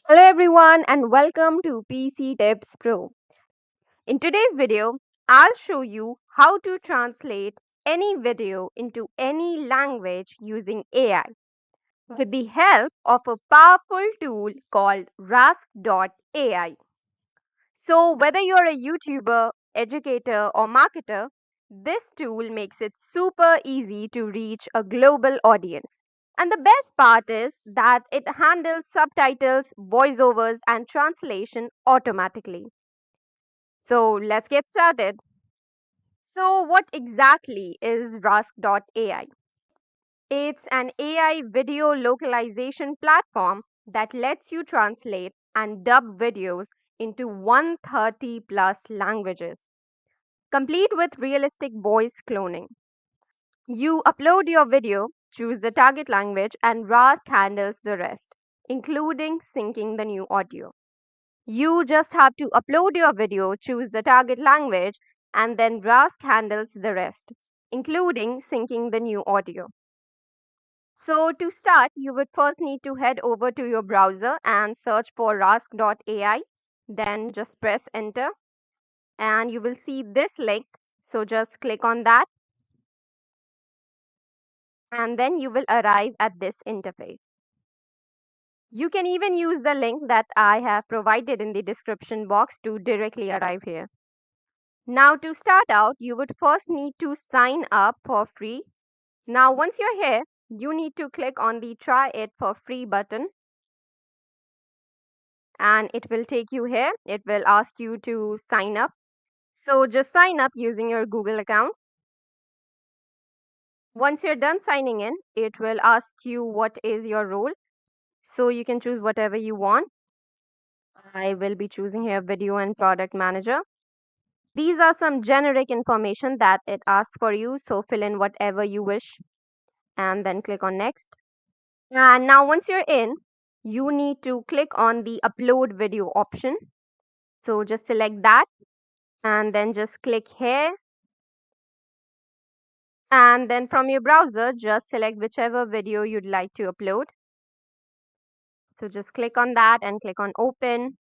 Hello everyone and welcome to PC Tips Pro. In today's video, I'll show you how to translate any video into any language using AI with the help of a powerful tool called Rask.ai. So whether you're a YouTuber, educator or marketer, this tool makes it super easy to reach a global audience. And the best part is that it handles subtitles, voiceovers, and translation automatically. So let's get started. So, what exactly is Rask.ai? It's an AI video localization platform that lets you translate and dub videos into 130 plus languages, complete with realistic voice cloning. You upload your video, choose the target language, and Rask handles the rest, including syncing the new audio. You just have to upload your video, choose the target language, and then Rask handles the rest, including syncing the new audio. So, to start, you would first need to head over to your browser and search for Rask.ai. Then just press enter, and you will see this link. So, just click on that, and then you will arrive at this interface. You can even use the link that I have provided in the description box to directly arrive here. Now, to start out, you would first need to sign up for free. Now, once you're here, you need to click on the try it for free button and it will take you here. It will ask you to sign up. So, just sign up using your Google account. Once you're done signing in, it will ask you what is your role. So, you can choose whatever you want. I will be choosing here video and product manager. These are some generic information that it asks for you, so fill in whatever you wish and then click on next. And now, once you're in, you need to click on the upload video option. So, just select that and then just click here. And then from your browser, just select whichever video you'd like to upload. So, just click on that and click on open.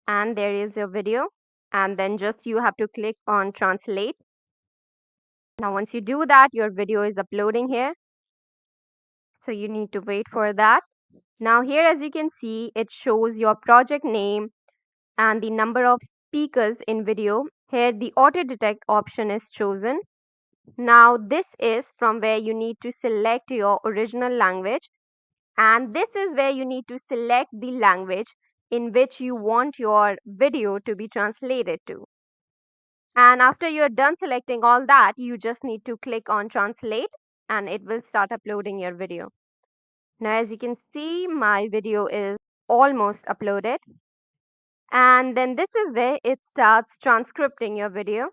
And there is your video. And then just you have to click on translate. Now, once you do that, your video is uploading here. So, you need to wait for that. Now, here as you can see, it shows your project name and the number of speakers in video. Here the auto detect option is chosen. Now this is from where you need to select your original language, and this is where you need to select the language in which you want your video to be translated to. And after you're done selecting all that, you just need to click on translate and it will start uploading your video. Now as you can see, my video is almost uploaded. And then this is where it starts transcripting your video.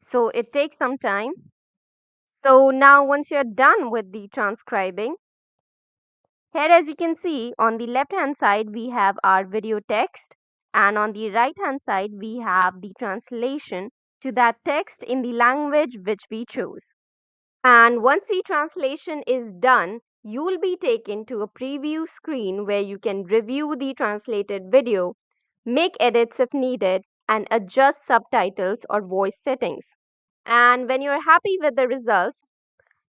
So it takes some time. So now once you're done with the transcribing, here as you can see on the left hand side we have our video text and on the right hand side we have the translation to that text in the language which we chose. And once the translation is done, you will be taken to a preview screen where you can review the translated video, make edits if needed, and adjust subtitles or voice settings. And when you're happy with the results,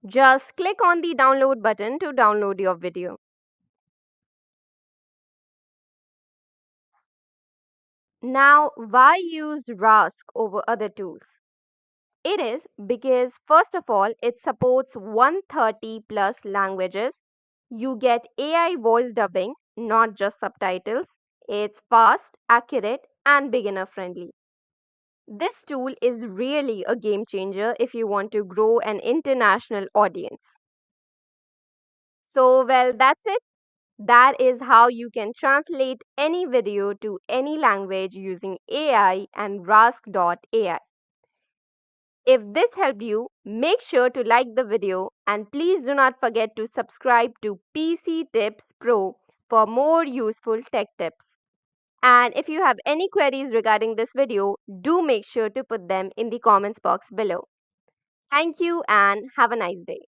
just click on the download button to download your video. Now, why use Rask over other tools? It is because, first of all, it supports 130 plus languages. You get AI voice dubbing, not just subtitles. It's fast, accurate, and beginner friendly. This tool is really a game changer if you want to grow an international audience. So, well, that's it. That is how you can translate any video to any language using AI and Rask.ai. If this helped you, make sure to like the video and please do not forget to subscribe to PC Tips Pro for more useful tech tips. And if you have any queries regarding this video, do make sure to put them in the comments box below. Thank you and have a nice day.